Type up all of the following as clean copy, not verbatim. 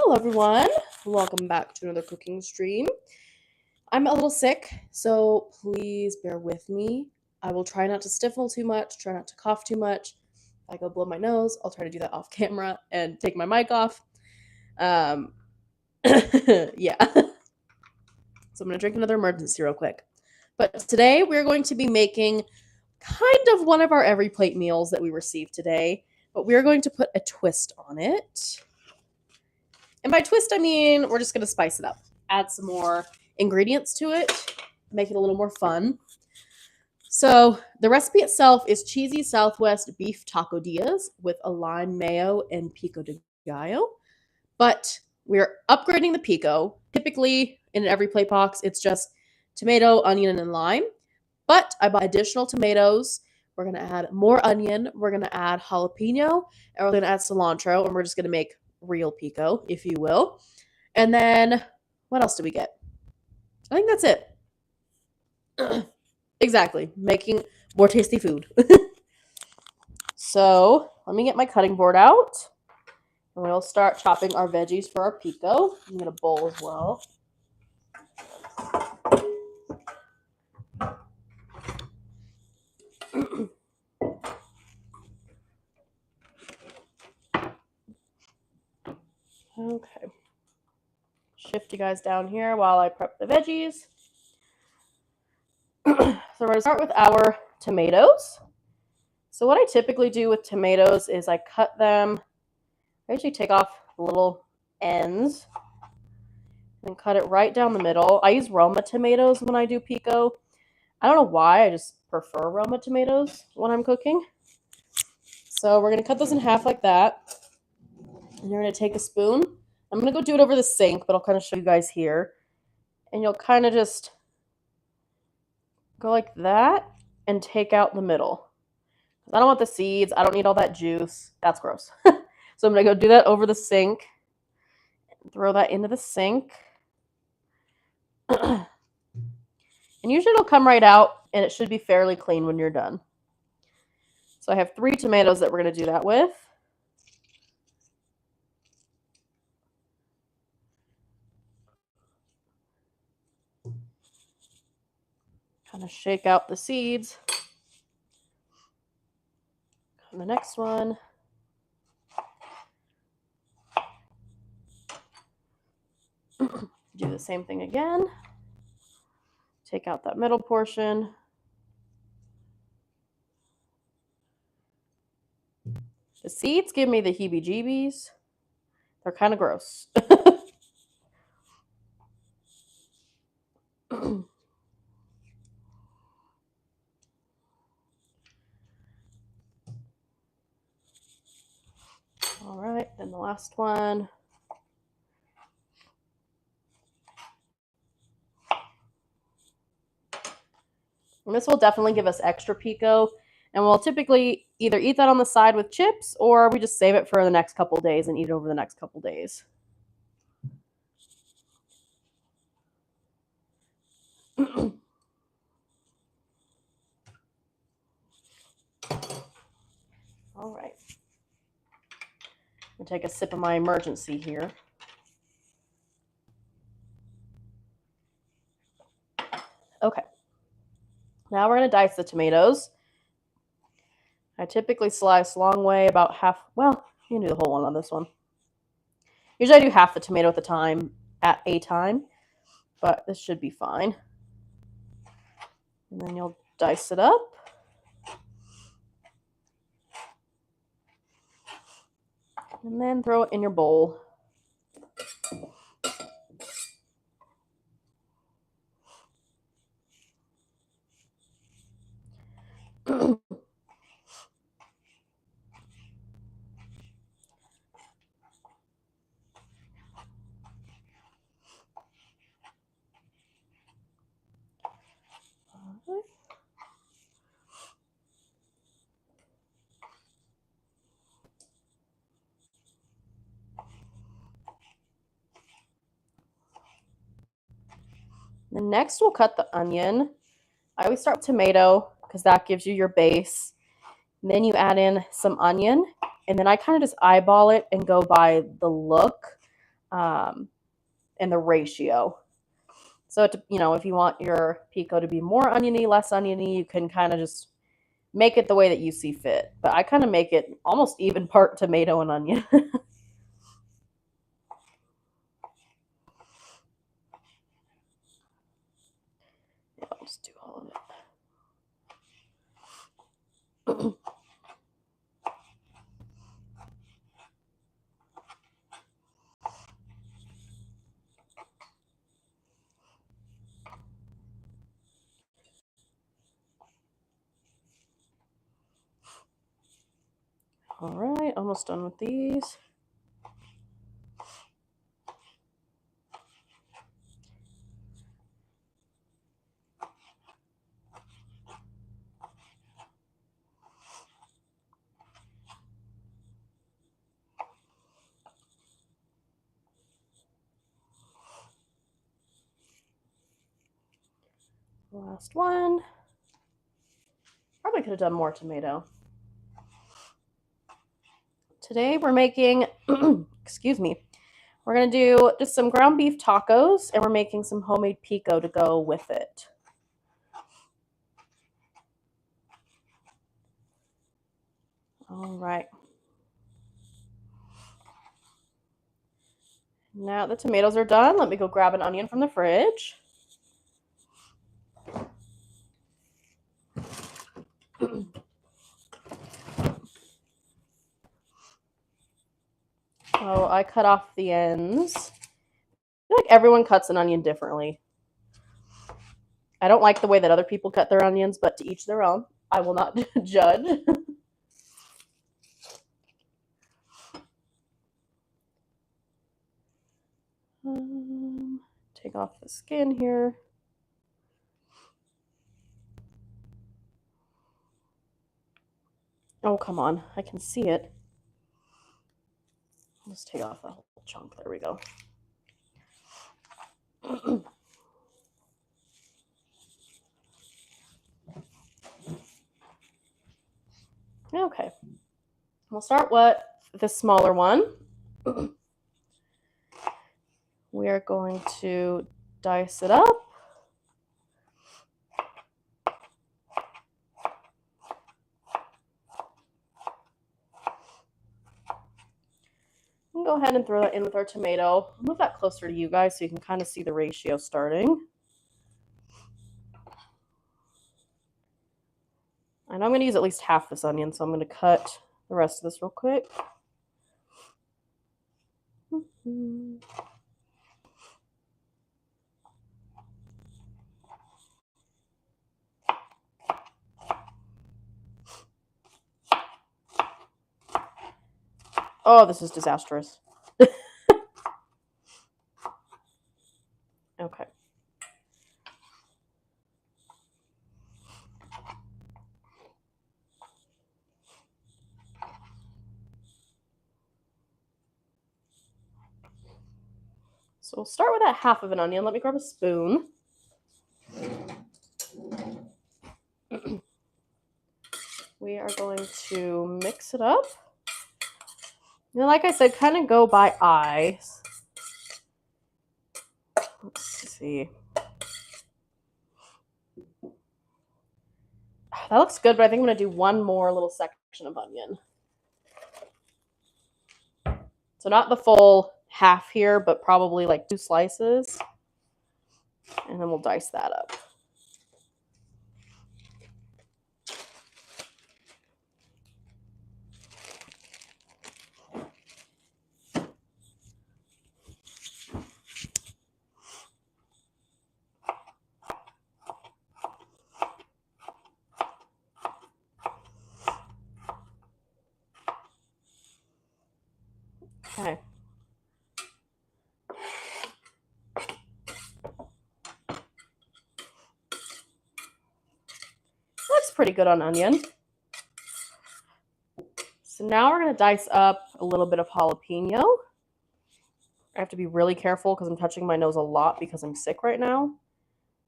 Hello everyone, welcome back to another cooking stream. I'm a little sick, so please bear with me. I will try not to sniffle too much, try not to cough too much. If I go blow my nose, I'll try to do that off camera and take my mic off. Um, yeah. So I'm gonna drink another emergency real quick. But today we're going to be making kind of one of our every plate meals that we received today, but we're going to put a twist on it. And by twist, I mean we're just going to spice it up, add some more ingredients to it, make it a little more fun. So the recipe itself is cheesy Southwest beef tacodillas with a lime mayo and pico de gallo. But we're upgrading the pico. Typically, in an every plate box, it's just tomato, onion, and lime. But I bought additional tomatoes. We're going to add more onion. We're going to add jalapeno. And we're going to add cilantro. And we're just going to make real pico, if you will. And then, what else do we get? I think that's it. Exactly. Making more tasty food. So, let me get my cutting board out. And we'll start chopping our veggies for our pico. I'm going to bowl as well. Okay. Shift you guys down here while I prep the veggies. So we're going to start with our tomatoes. So what I typically do with tomatoes is I cut them. I usually take off the little ends and cut it right down the middle. I use Roma tomatoes when I do pico. I don't know why, I just prefer Roma tomatoes when I'm cooking. So we're going to cut those in half like that. And you're going to take a spoon. I'm going to go do it over the sink, but I'll kind of show you guys here. And you'll kind of just go like that and take out the middle. I don't want the seeds. I don't need all that juice. That's gross. So I'm going to go do that over the sink. Throw that into the sink. And usually it'll come right out, and it should be fairly clean when you're done. So I have 3 tomatoes that we're going to do that with. Kind of shake out the seeds. And the next one. Do the same thing again. Take out that middle portion. The seeds give me the heebie-jeebies. They're kind of gross. All right, then the last one. And this will definitely give us extra pico. And we'll typically either eat that on the side with chips, or we just save it for the next couple days and eat it over the next couple days. All right. I'm going to take a sip of my emergency here. Okay. Now we're going to dice the tomatoes. I typically slice long way, about half. Well, you can do the whole one on this one. Usually I do half the tomato at a time, but this should be fine. And then you'll dice it up. And then throw it in your bowl. Then next we'll cut the onion. I always start with tomato because that gives you your base. And then you add in some onion, and then I kind of just eyeball it and go by the look. and the ratio. So, if you want your pico to be more oniony, less oniony, you can kind of just make it the way that you see fit. But I kind of make it almost even part tomato and onion. I'll just do all of it. All right, almost done with these. Last one. Probably could have done more tomato. Today we're making, excuse me, we're going to do just some ground beef tacos, and we're making some homemade pico to go with it. All right. Now the tomatoes are done. Let me go grab an onion from the fridge. Oh, I cut off the ends. I feel like everyone cuts an onion differently. I don't like the way that other people cut their onions, but to each their own. I will not judge. Take off the skin here. Oh, come on. I can see it. Let's take off the whole chunk. There we go. Okay. We'll start with the smaller one. We are going to dice it up. Go ahead and throw that in with our tomato. I'll move that closer to you guys so you can kind of see the ratio starting. And I'm going to use at least half this onion, so I'm going to cut the rest of this real quick. Oh, this is disastrous. Okay. So we'll start with that half of an onion. Let me grab a spoon. We are going to mix it up. And like I said, kind of go by eyes. Let's see. That looks good, but I think I'm going to do one more little section of onion. So not the full half here, but probably like 2 slices. And then we'll dice that up. Okay. Looks pretty good on onion. So now we're going to dice up a little bit of jalapeno. I have to be really careful because I'm touching my nose a lot because I'm sick right now.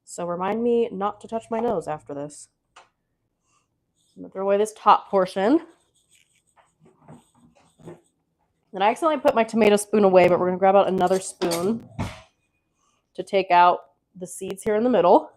So remind me not to touch my nose after this. I'm going to throw away this top portion. And I accidentally put my tomato spoon away, but we're going to grab out another spoon to take out the seeds here in the middle.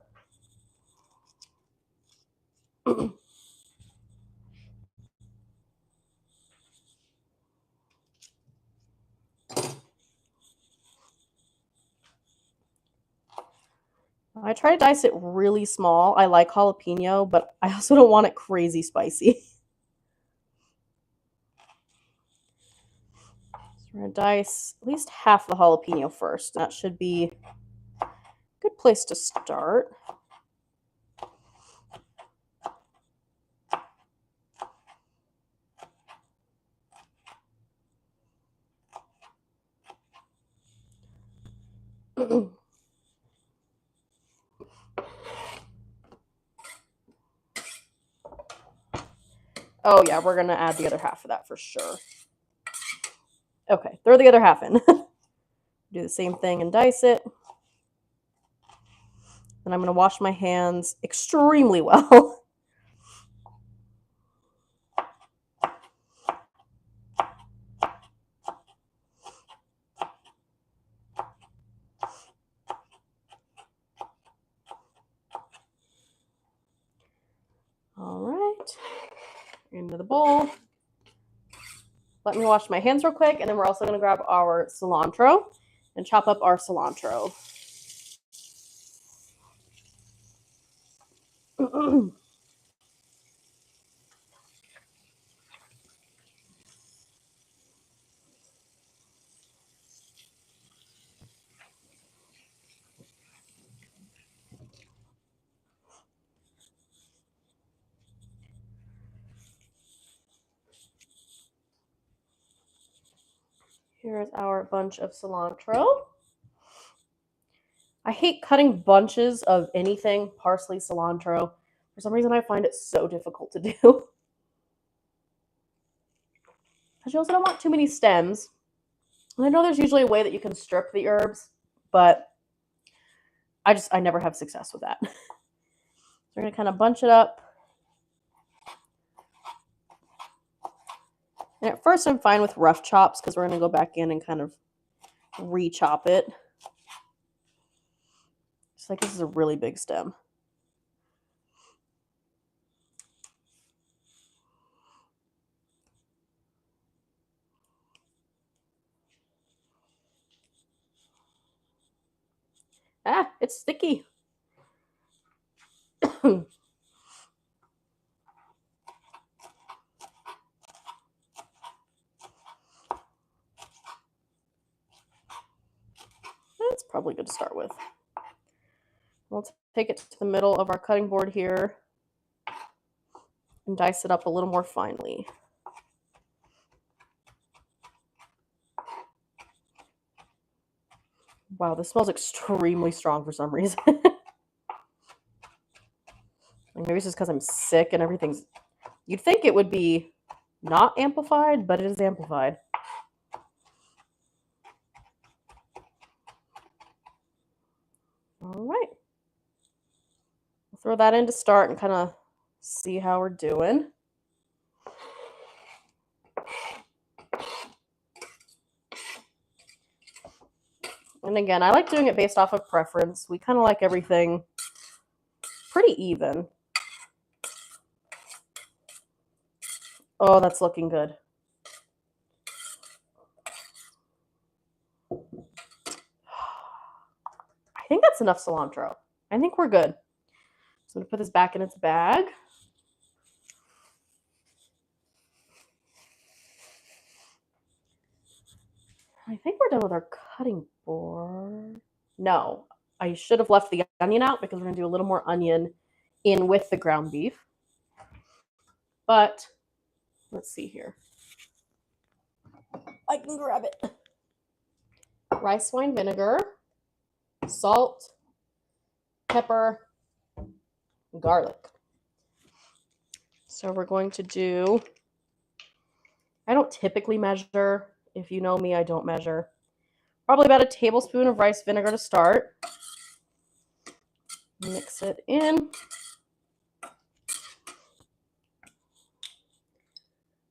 I try to dice it really small. I like jalapeno, but I also don't want it crazy spicy. So we're going to dice at least half the jalapeno first. That should be a good place to start. Oh yeah, we're gonna add the other half of that for sure. Okay, throw the other half in. Do the same thing and dice it. And I'm gonna wash my hands extremely well. All right, into the bowl. Let me wash my hands real quick, and then we're also gonna grab our cilantro and chop up our cilantro. Here's our bunch of cilantro. I hate cutting bunches of anything, parsley, cilantro. For some reason, I find it so difficult to do. Because you also don't want too many stems. And I know there's usually a way that you can strip the herbs, but I never have success with that. So we're going to kind of bunch it up. And at first I'm fine with rough chops because we're going to go back in and kind of re-chop it. Just like this is a really big stem. Ah, it's sticky. That's probably good to start with. We'll take it to the middle of our cutting board here and dice it up a little more finely. Wow, this smells extremely strong for some reason. Maybe it's just because I'm sick and everything's... You'd think it would be not amplified, but it is amplified. All right. We'll throw that in to start and kind of see how we're doing. And again, I like doing it based off of preference. We kind of like everything pretty even. Oh, that's looking good. I think that's enough cilantro. I think we're good. So I'm going to put this back in its bag. I think we're done with our cutting board. No, I should have left the onion out because we're going to do a little more onion in with the ground beef. But let's see here. I can grab it. Rice wine vinegar, salt, pepper, garlic. So we're going to do, I don't typically measure. If you know me, I don't measure. Probably about a tablespoon of rice vinegar to start. Mix it in.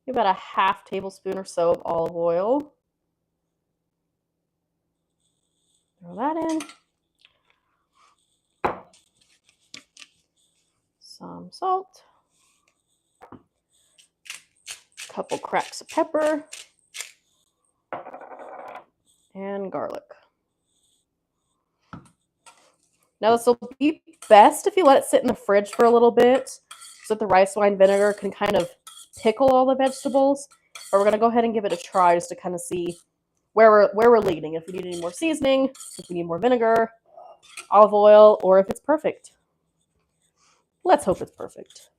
about a half tablespoon or so of olive oil. Throw that in. Some salt. A couple cracks of pepper. And garlic. Now this will be best if you let it sit in the fridge for a little bit so that the rice wine vinegar can kind of pickle all the vegetables. But we're going to go ahead and give it a try just to kind of see where we're leaning. If we need any more seasoning, if we need more vinegar, olive oil, or if it's perfect. Let's hope it's perfect.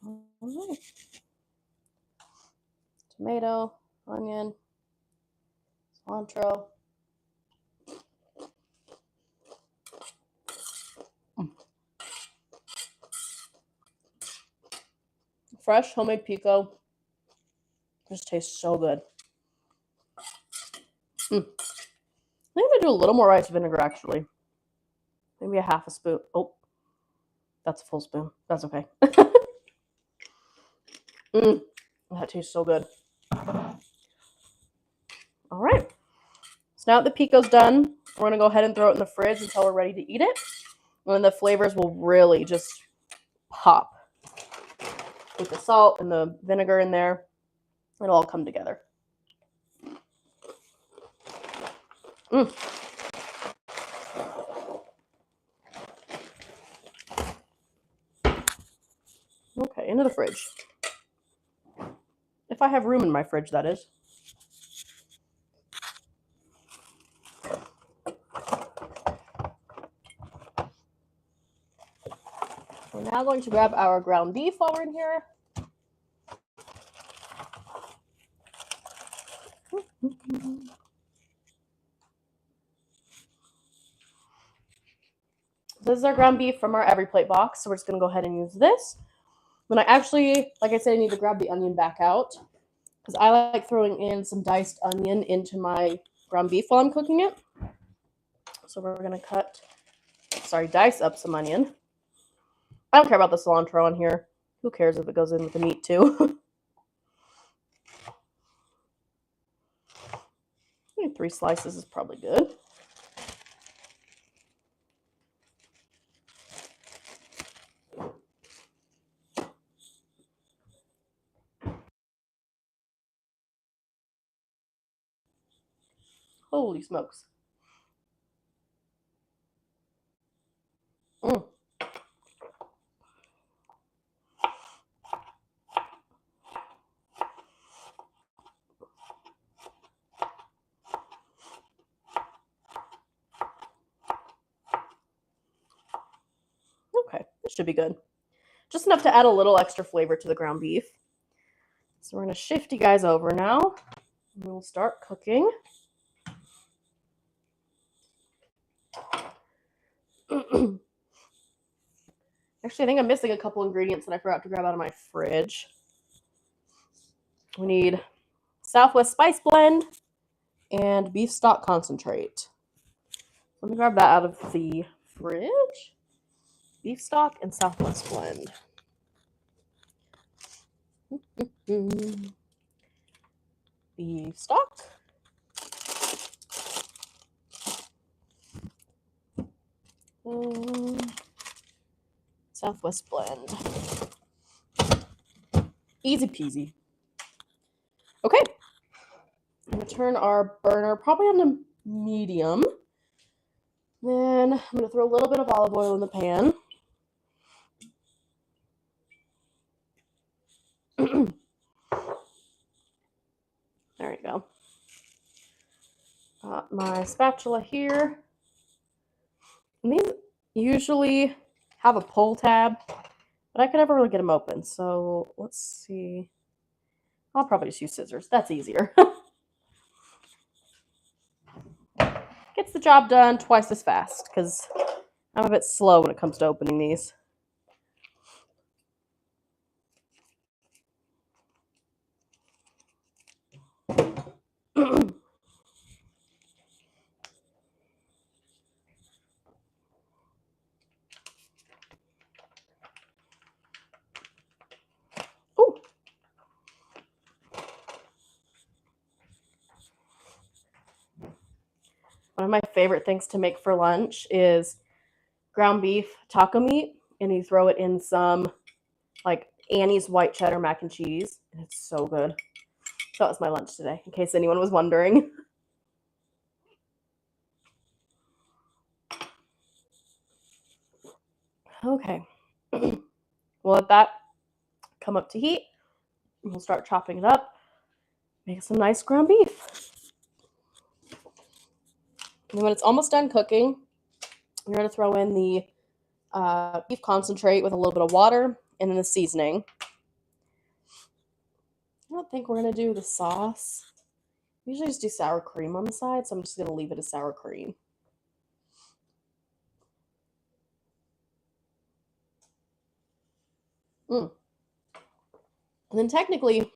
All right. Tomato, onion, cilantro. Fresh homemade pico. This tastes so good. I think I'm going to do a little more rice vinegar, actually. Maybe a half a spoon. Oh, that's a full spoon. That's okay. That tastes so good. All right. So now that the pico's done, we're going to go ahead and throw it in the fridge until we're ready to eat it. And then the flavors will really just pop. With the salt and the vinegar in there, it'll all come together. Okay, into the fridge. If I have room in my fridge, that is. We're now going to grab our ground beef while we're in here. This is our ground beef from our Every Plate box, so we're just going to go ahead and use this. Then I actually, like I said, I need to grab the onion back out because I like throwing in some diced onion into my ground beef while I'm cooking it. So we're going to dice up some onion. I don't care about the cilantro on here. Who cares if it goes in with the meat too? I think 3 slices is probably good. Holy smokes. Okay, this should be good. Just enough to add a little extra flavor to the ground beef. So we're going to shift you guys over now. And we'll start cooking. Actually, I think I'm missing a couple ingredients that I forgot to grab out of my fridge. We need Southwest Spice Blend and beef stock concentrate. Let me grab that out of the fridge. Beef stock and Southwest Blend. Beef stock. Southwest Blend. Easy peasy. Okay. I'm going to turn our burner probably on to medium. Then I'm going to throw a little bit of olive oil in the pan. There you go. Got my spatula here. And these usually have a pull tab, but I could never really get them open. So let's see. I'll probably just use scissors. That's easier. Gets the job done twice as fast because I'm a bit slow when it comes to opening these. One of my favorite things to make for lunch is ground beef taco meat, and you throw it in some like Annie's white cheddar mac and cheese, and it's so good. So that was my lunch today, in case anyone was wondering. Okay. We'll let that come up to heat. And we'll start chopping it up. Make some nice ground beef. And when it's almost done cooking, you're going to throw in the beef concentrate with a little bit of water and then the seasoning. I don't think we're going to do the sauce. We usually just do sour cream on the side, so I'm just going to leave it as sour cream. And then technically,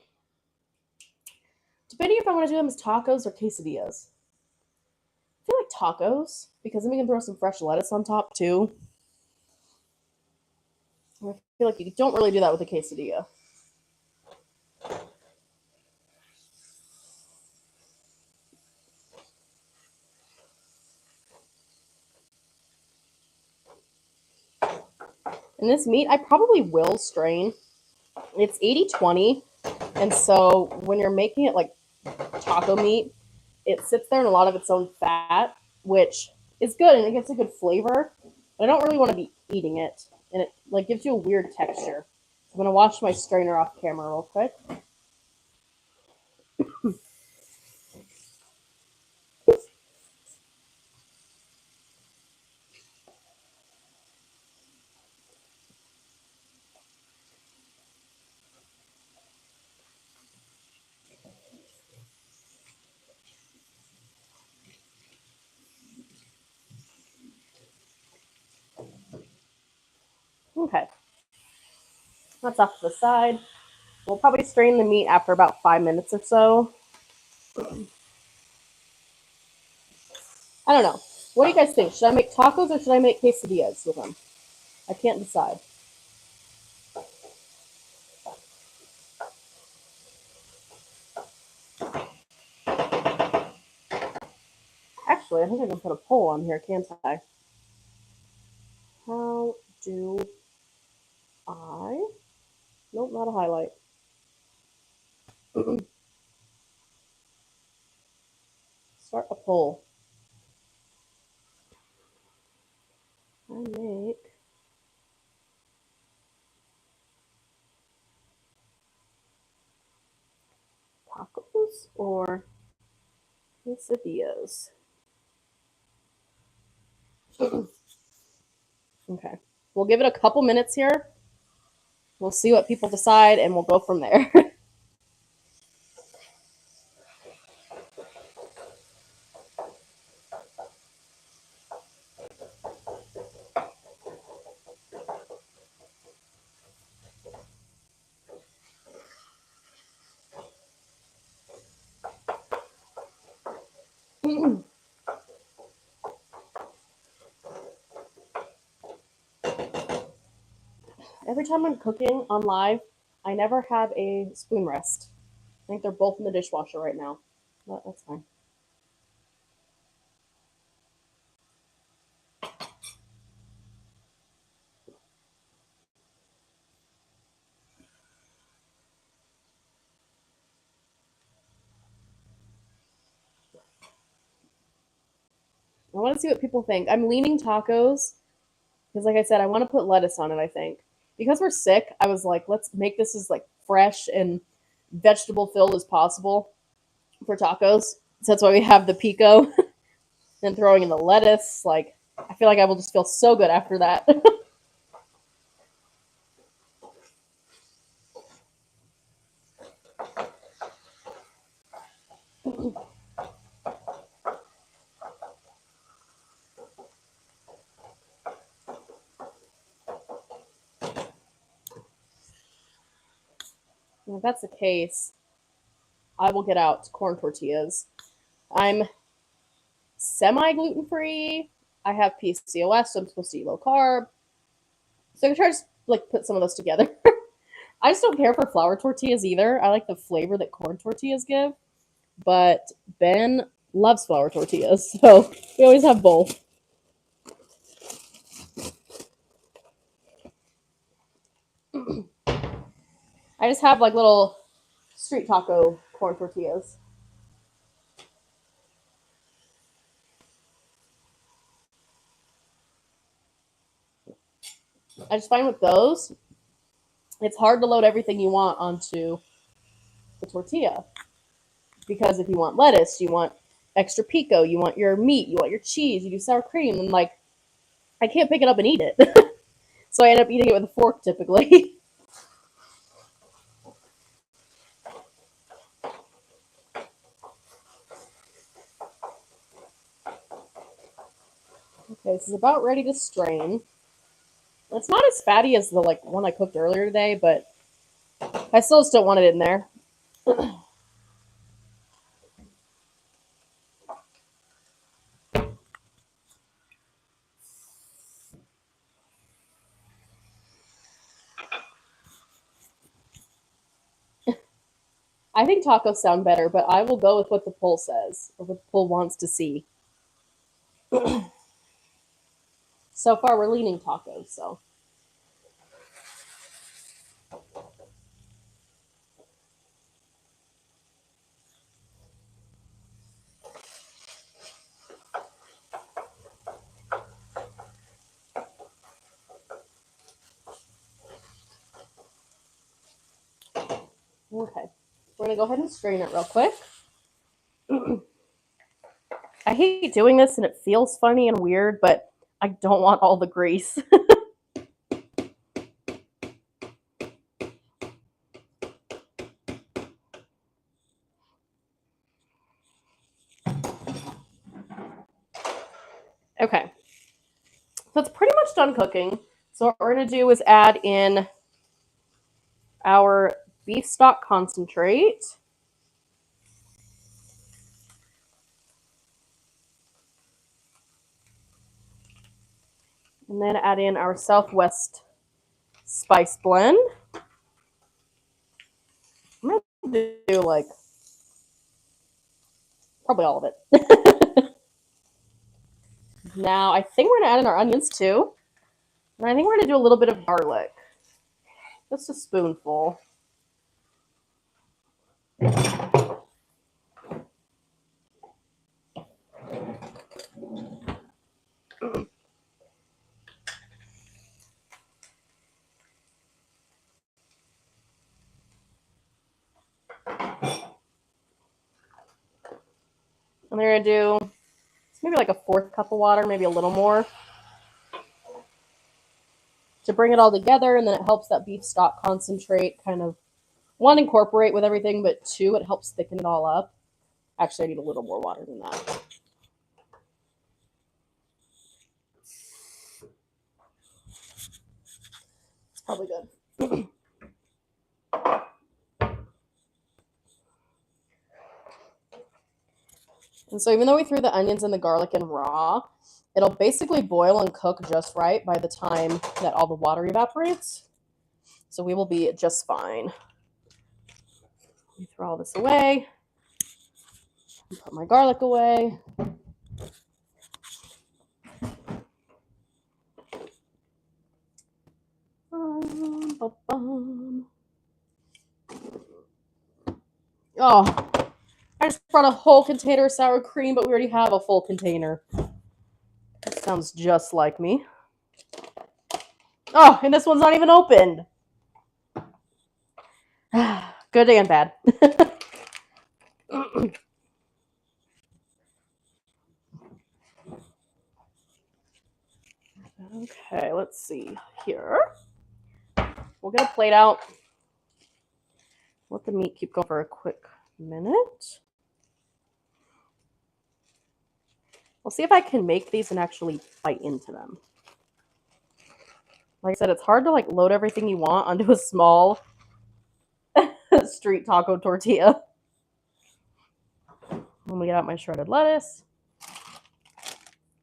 depending if I want to do them as tacos or quesadillas. I feel like tacos, because then we can throw some fresh lettuce on top too. I feel like you don't really do that with a quesadilla. And this meat, I probably will strain. It's 80-20, and so when you're making it like taco meat, it sits there in a lot of its own fat, which is good and it gets a good flavor. But I don't really want to be eating it, and it like gives you a weird texture. So I'm gonna wash my strainer off camera real quick. Okay, that's off to the side. We'll probably strain the meat after about 5 minutes or so. I don't know. What do you guys think? Should I make tacos or should I make quesadillas with them? I can't decide. Actually, I think I can put a poll on here, can't I? How do I? Nope, not a highlight. Start a poll. I make tacos or quesadillas? Okay. We'll give it a couple minutes here. We'll see what people decide and we'll go from there. Every time I'm cooking on live, I never have a spoon rest. I think they're both in the dishwasher right now. But that's fine. I want to see what people think. I'm leaning tacos because, like I said, I want to put lettuce on it, I think. Because we're sick, I was like, let's make this as like fresh and vegetable filled as possible for tacos. So that's why we have the pico and throwing in the lettuce. Like, I feel like I will just feel so good after that. If that's the case, I will get out corn tortillas. I'm semi gluten free. I have PCOS, so I'm supposed to eat low carb. So I can try to like put some of those together. I just don't care for flour tortillas either. I like the flavor that corn tortillas give. But Ben loves flour tortillas, so we always have both. I just have like little street taco corn tortillas. I just find with those, it's hard to load everything you want onto the tortilla. Because if you want lettuce, you want extra pico, you want your meat, you want your cheese, you do sour cream, and like I can't pick it up and eat it. So I end up eating it with a fork typically. Okay, this is about ready to strain. It's not as fatty as the like one I cooked earlier today, but I still just don't want it in there. I think tacos sound better, but I will go with what the poll says, or what the poll wants to see. So far, we're leaning tacos, so. Okay. We're going to go ahead and strain it real quick. I hate doing this and it feels funny and weird, but I don't want all the grease. Okay. So it's pretty much done cooking. So what we're going to do is add in our beef stock concentrate. And then add in our Southwest spice blend. I'm going to do like probably all of it. Now I think we're going to add in our onions too. And I think we're going to do a little bit of garlic. Just a spoonful. And we're going to do maybe like a 1/4 cup of water, maybe a little more, to bring it all together. And then it helps that beef stock concentrate kind of, one, incorporate with everything, but two, it helps thicken it all up. Actually, I need a little more water than that. It's probably good. And so even though we threw the onions and the garlic in raw, it'll basically boil and cook just right by the time that all the water evaporates. So we will be just fine. Let me throw all this away. Put my garlic away. Oh, I just brought a whole container of sour cream, but we already have a full container. That sounds just like me. Oh, and this one's not even opened. Good and bad. Okay, let's see here. We'll get a plate out. Let the meat keep going for a quick minute. We'll see if I can make these and actually bite into them. Like I said, it's hard to like load everything you want onto a small street taco tortilla. Let me get out my shredded lettuce.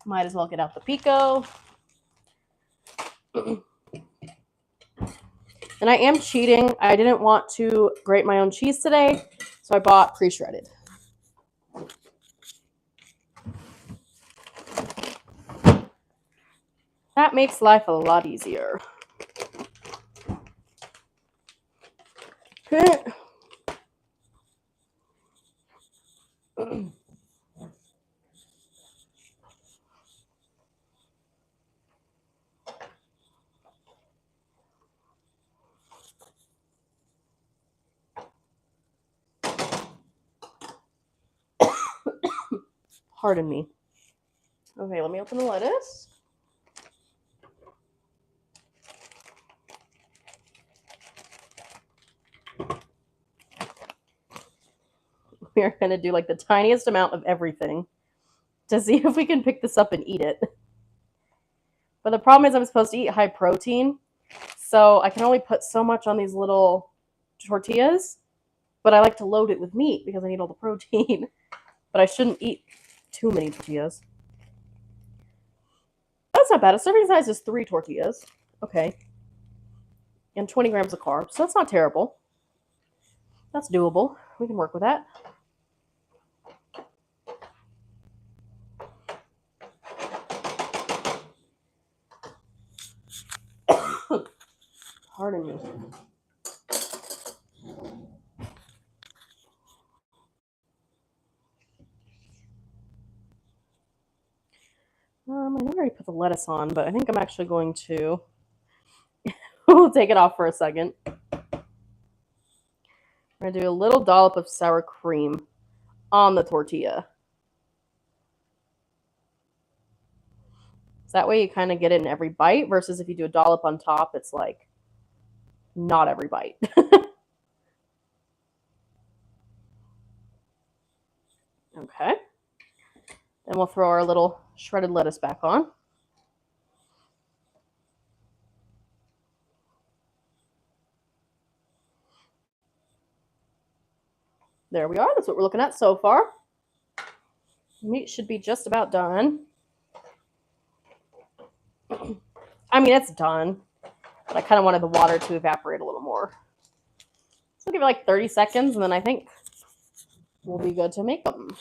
Might as well get out the pico. And I am cheating. I didn't want to grate my own cheese today, so I bought pre-shredded. That makes life a lot easier. Pardon me. Okay, let me open the lettuce. We're going to do like the tiniest amount of everything to see if we can pick this up and eat it. But the problem is I'm supposed to eat high protein, so I can only put so much on these little tortillas, but I like to load it with meat because I need all the protein. But I shouldn't eat too many tortillas. That's not bad. A serving size is 3 tortillas. Okay. And 20 grams of carbs, so that's not terrible. That's doable. We can work with that. Pardon me. I know I already put the lettuce on, but I think I'm actually going to we'll take it off for a second. I'm going to do a little dollop of sour cream on the tortilla. So that way you kind of get it in every bite versus if you do a dollop on top, it's like not every bite. Okay. Then we'll throw our little shredded lettuce back on. There we are. That's what we're looking at so far. Meat should be just about done. I mean, it's done, but I kind of wanted the water to evaporate a little more. So give it like 30 seconds, and then I think we'll be good to make them.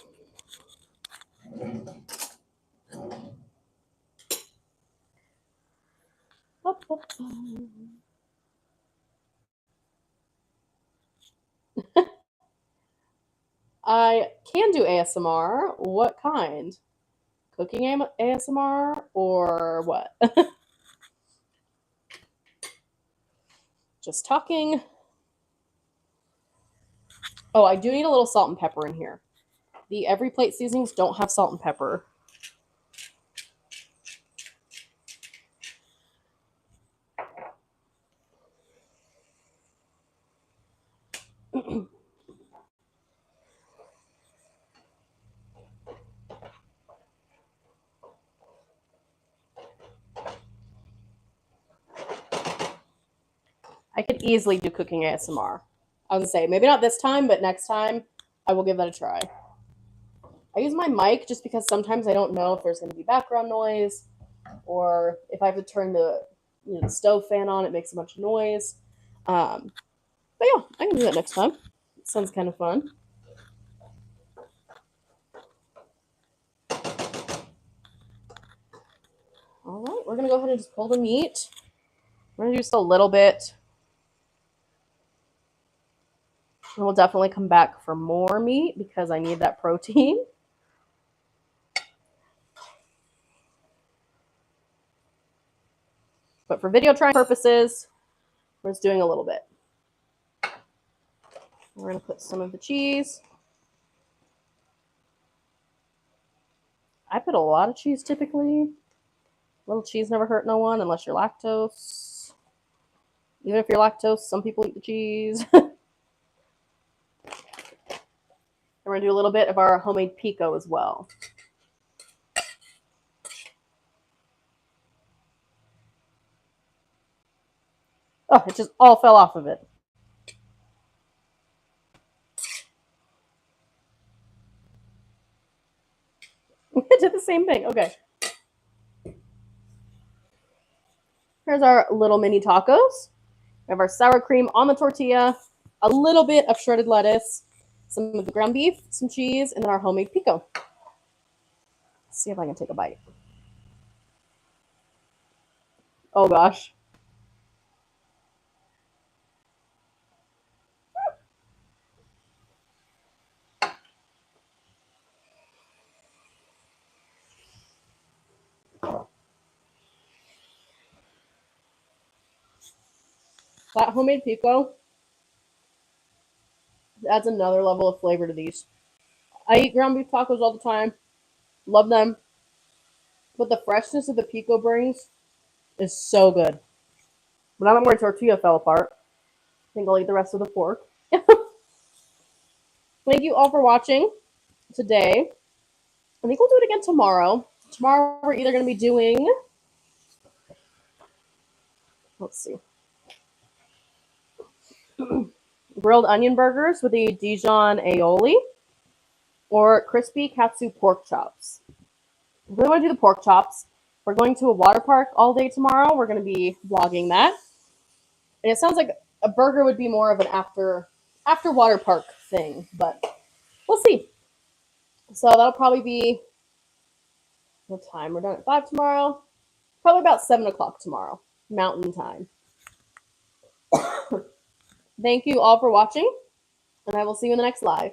I can do ASMR. What kind? Cooking ASMR or what? Just talking. Oh, I do need a little salt and pepper in here. The Every Plate seasonings don't have salt and pepper. I could easily do cooking ASMR. I was gonna say, maybe not this time, but next time I will give that a try. I use my mic just because sometimes I don't know if there's gonna be background noise or if I have to turn the the stove fan on, it makes a bunch of noise. But yeah, I can do that next time. It sounds kind of fun. All right, we're gonna go ahead and just pull the meat. We're gonna do just a little bit. And we'll definitely come back for more meat because I need that protein. But for video trying purposes, we're just doing a little bit. We're going to put some of the cheese. I put a lot of cheese typically. Little cheese never hurt no one unless you're lactose. Even if you're lactose, some people eat the cheese. And we're going to do a little bit of our homemade pico as well. Oh, it just all fell off of it. It did the same thing. Okay. Here's our little mini tacos. We have our sour cream on the tortilla, a little bit of shredded lettuce, some of the ground beef, some cheese, and then our homemade pico. Let's see if I can take a bite. Oh gosh. That homemade pico adds another level of flavor to these. I eat ground beef tacos all the time. Love them. But the freshness of the pico brings is so good. But now that my tortilla fell apart, I think I'll eat the rest of the fork. Thank you all for watching today. I think we'll do it again tomorrow. Tomorrow we're either going to be doing, let's see, grilled onion burgers with a Dijon aioli or crispy katsu pork chops. I really want to do the pork chops. We're going to a water park all day tomorrow. We're going to be vlogging that. And it sounds like a burger would be more of an after water park thing, but we'll see. So that'll probably be what time? We're done at 5 tomorrow. Probably about 7 o'clock tomorrow, Mountain Time. Thank you all for watching, and I will see you in the next live.